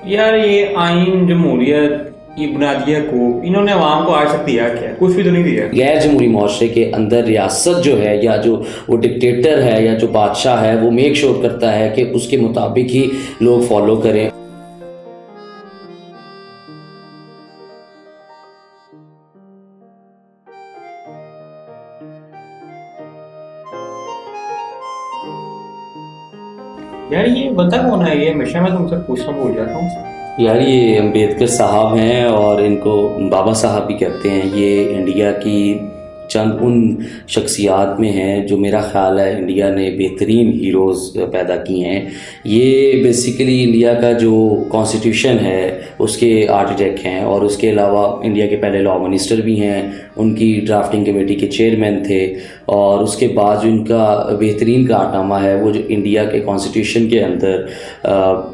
यार ये आइन जमहूरियत ये बुनियादी हकूक इन्होंने अवाम को आज तक दिया क्या है? कुछ भी तो नहीं दिया। गैर जमहूरी माशरे के अंदर रियासत जो है या जो वो डिक्टेटर है या जो बादशाह है वो मेक श्योर करता है कि उसके मुताबिक ही लोग फॉलो करें। यार ये बता कौन है? ये हमेशा मैं तुमसे पूछना भूल जाता हूँ। यार ये अम्बेडकर साहब हैं और इनको बाबा साहब भी कहते हैं। ये इंडिया की चंद उन शख्सियात में हैं जो मेरा ख्याल है इंडिया ने बेहतरीन हीरोज़ पैदा किए हैं। ये बेसिकली इंडिया का जो कॉन्स्टिट्यूशन है उसके आर्किटेक्ट हैं और उसके अलावा इंडिया के पहले लॉ मिनिस्टर भी हैं, उनकी ड्राफ्टिंग कमेटी के चेयरमैन थे। और उसके बाद जो इनका बेहतरीन कारनामा है वो जो इंडिया के कॉन्स्टिट्यूशन के अंदर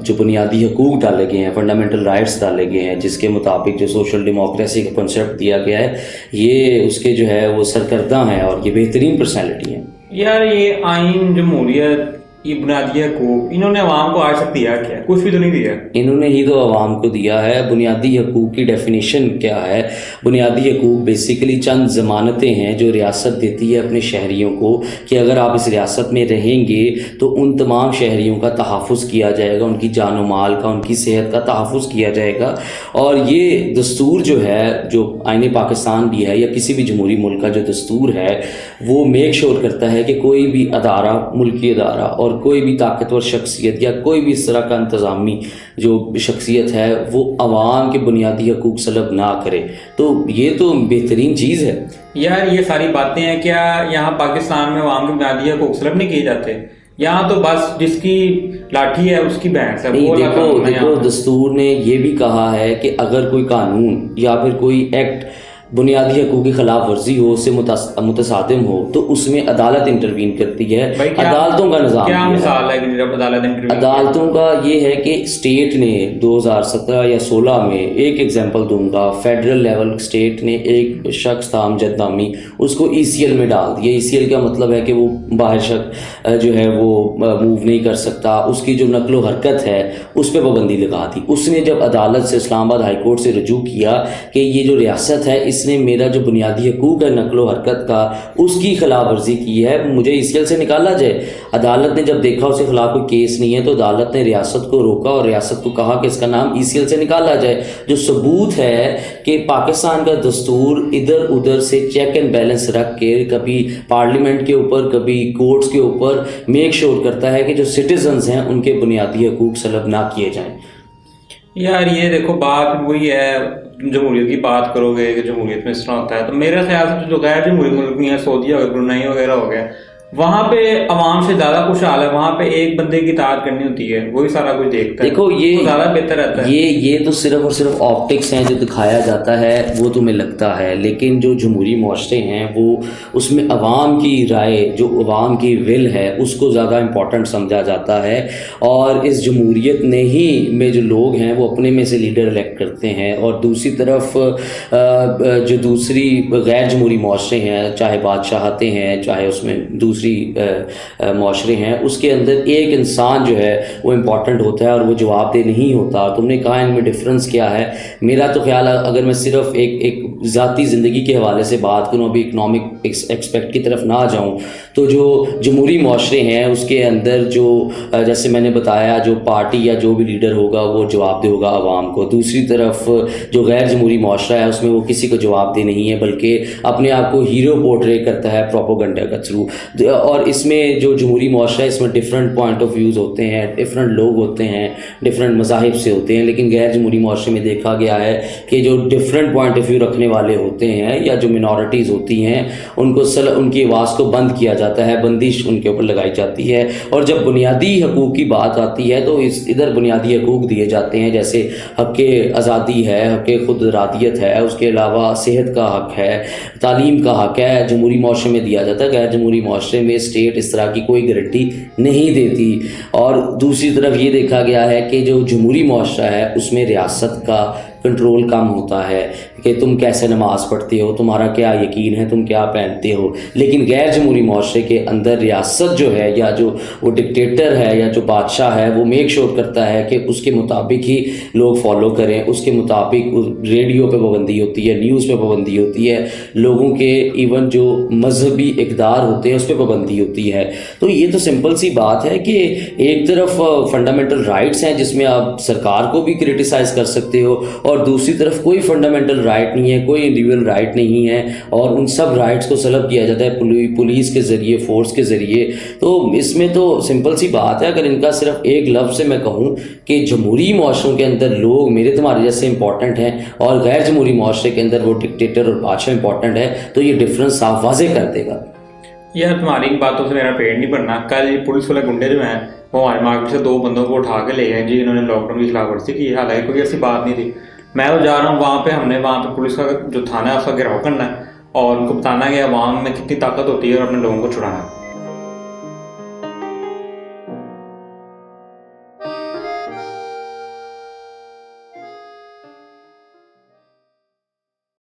जो बुनियादी हकूक़ डाले गए हैं, फंडामेंटल राइट्स डाले गए हैं, जिसके मुताबिक जो सोशल डेमोक्रेसी का कॉन्सेप्ट दिया गया है, ये उसके जो है वो सरकर्दा हैं और ये बेहतरीन पर्सनैलिटी हैं। यार ये आइन जमहूरियत ये बुनियादी हकूक इन्होंने अवाम को आज तक दिया क्या है? कुछ भी तो नहीं दिया। इन्होंने ही तो अवाम को दिया है। बुनियादी हकूक़ की डेफिनेशन क्या है? बुनियादी हकूक़ बेसिकली चंद ज़मानतें हैं जो रियासत देती है अपने शहरियों को कि अगर आप इस रियासत में रहेंगे तो उन तमाम शहरियों का तहफ़्फ़ुज़ किया जाएगा, उनकी जान माल का, उनकी सेहत का तहफ़्फ़ुज़ किया जाएगा। और ये दस्तूर जो है, जो आईने पाकिस्तान भी है या किसी भी जमहूरी मुल्क का जो दस्तूर है, वो मेक श्योर करता है कि कोई भी अदारा, मुल्की अदारा और कोई भी ताकतवर शख्सियत या कोई भी इस तरह का इंतज़ामी जो शख्सियत है वो अवाम के बुनियादी हकूक़ सलब ना करे। तो ये तो बेहतरीन चीज़ है। यार ये सारी बातें हैं क्या यहाँ पाकिस्तान में अवाम के बुनियादी हकूक सलब नहीं किए जाते? यहाँ तो बस जिसकी लाठी है उसकी भैंस है। नहीं, देखो दस्तूर ने ये भी कहा है कि अगर कोई कानून या फिर कोई एक्ट बुनियादी हकूक़ की खिलाफ वर्जी हो, उससे मुतसादिम हो, तो उसमें अदालत इंटरवीन करती है। अदालतों का निज़ाम क्या मिसाल है कि जब अदालत इंटरवीन? अदालतों का ये है कि स्टेट ने 2017 या 16 में, एक एग्जांपल दूंगा, फेडरल लेवल स्टेट ने एक शख्स था अमजद नामी, उसको ECL में डाल दिया। ECL का मतलब है कि वो बाहर शख्स जो है वो मूव नहीं कर सकता, उसकी जो नकलो हरकत है उस पर पाबंदी लगा दी। उसने जब अदालत से, इस्लामाबाद हाई कोर्ट से रजू किया कि ये जो रियासत है इसने मेरा जो बुनियादी हकूक़ है नकलो हरकत का उसकी खिलाफ वर्जी की है, मुझे ECL से निकाला जाए। अदालत ने जब देखा उसके खिलाफ कोई केस नहीं है तो अदालत ने रियासत को रोका और रियासत को कहा कि इसका नाम ECL से निकाला जाए, जो सबूत है कि पाकिस्तान का दस्तूर इधर उधर से चेक एंड बैलेंस रख के कभी पार्लियामेंट के ऊपर कभी कोर्ट्स के ऊपर मेक श्योर करता है कि जो सिटीजन्स हैं उनके बुनियादी हकूक़ सलब ना किए जाएं। यार ये देखो बात वही है, जमहूरियत की बात करोगे कि जमहूरियत में इस तरह होता है, तो मेरे ख्याल से जो गैर जमहूरी मुल्क में है, सऊदी और ब्रुनई वगैरह हो गया, वहाँ पे अवाम से ज़्यादा खुशहाल है। वहाँ पे एक बंदे की इताअत करनी होती है, वही सारा कुछ देखता है। देखो ये तो ज़्यादा बेहतर रहता है। ये तो सिर्फ और सिर्फ ऑप्टिक्स हैं जो दिखाया जाता है, वो तुम्हें लगता है, लेकिन जो जमहूरी मुआशरे हैं वो उसमें अवाम की राय, जो अवाम की विल है, उसको ज़्यादा इम्पोर्टेंट समझा जाता है। और इस जमहूरियत ने ही में जो लोग हैं वो अपने में से लीडर इलेक्ट करते हैं। और दूसरी तरफ जो दूसरी गैर जमहूरी मुआशरे हैं, चाहे बादशाहतें हैं, चाहे उसमें दूसरी मुआशरे हैं, उसके अंदर एक इंसान जो है वो इम्पॉर्टेंट होता है और वो जवाबदेह नहीं होता। तुमने कहा इनमें डिफरेंस क्या है? मेरा तो ख्याल है, अगर मैं सिर्फ एक ज़ाती ज़िंदगी के हवाले से बात करूँ, अभी इकनॉमिक एक्सपेक्ट की तरफ ना जाऊँ, तो जो जमहूरी मुआशरे हैं उसके अंदर जो जैसे मैंने बताया, जो पार्टी या जो भी लीडर होगा वो जवाबदेह होगा आवाम को। दूसरी तरफ जो गैर जमहूरी मुआशरा है उसमें वो किसी को जवाबदेह नहीं है, बल्कि अपने आप को हीरो पोर्ट्रे करता है प्रोपोगंडा के थ्रू। और इसमें जो जमहूरी मुआशरा है इसमें डिफरेंट पॉइंट ऑफ व्यूज़ होते हैं, डिफरेंट लोग होते हैं, डिफरेंट मज़ाहिब से होते हैं। लेकिन गैर जमहूरी मुआशरे में देखा गया है कि जो डिफरेंट पॉइंट ऑफ व्यू रखने वाले होते हैं या जो मिनॉरिटीज़ होती हैं उनको उनकी आवाज़ को बंद किया जाता है, बंदिश उनके ऊपर लगाई जाती है। और जब बुनियादी हकूक़ की बात आती है तो इधर बुनियादी हकूक़ दिए जाते हैं, जैसे हक़ आज़ादी है, हक़ खुद रादियत है, उसके अलावा सेहत का हक़ है, तालीम का हक़ है, जमहूरी मुआशरे में दिया जाता है। गैर जमहूरी मुआशरे में स्टेट इस तरह की कोई गारंटी नहीं देती। और दूसरी तरफ ये देखा गया है कि जो जमहूरी मुआशरा है उसमें रियासत का कंट्रोल कम होता है कि तुम कैसे नमाज पढ़ते हो, तुम्हारा क्या यकीन है, तुम क्या पहनते हो। लेकिन गैर जमहूरी माशरे के अंदर रियासत जो है या जो वो डिक्टेटर है या जो बादशाह है वो मेक श्योर करता है कि उसके मुताबिक ही लोग फॉलो करें, उसके मुताबिक रेडियो पे पाबंदी होती है, न्यूज़ पे पाबंदी होती है, लोगों के इवन जो मजहबी इक़दार होते हैं उस पर पाबंदी होती है। तो ये तो सिंपल सी बात है कि एक तरफ फंडामेंटल राइट्स हैं जिसमें आप सरकार को भी क्रिटिसाइज़ कर सकते हो और दूसरी तरफ कोई फंडामेंटल राइट नहीं है, कोई इंडिविजुअल राइट नहीं है और उन सब राइट्स को सलब किया जाता है पुलिस के ज़रिए, फोर्स के ज़रिए। तो इसमें तो सिंपल सी बात है, अगर इनका सिर्फ एक लफ्ज़ से मैं कहूँ कि जमहूरी माशरों के अंदर लोग मेरे तुम्हारे जैसे इंपॉर्टेंट हैं और गैर जमहूरी माशरे के अंदर वो डिक्टेटर और बादशाह इंपॉर्टेंट है, तो ये डिफरेंस साफ वाज़ेह कर देगा। यार तुम्हारी बातों से मेरा पेट नहीं भरना। कल ये पुलिस वाले गुंडे जो हैं वो हमारे मार्केट से 2 बंदों को उठा के ले गए जी, इन्होंने लॉकडाउन की खिलाफवर्जी की। हालांकि कोई ऐसी बात नहीं थी। मैं तो जा रहा हूँ वहाँ पे, हमने वहाँ पे पुलिस का जो थाना है उसका घेराव करना है और उनको बताना है कि अवाम में कितनी ताकत होती है और अपने लोगों को छुड़ाना है।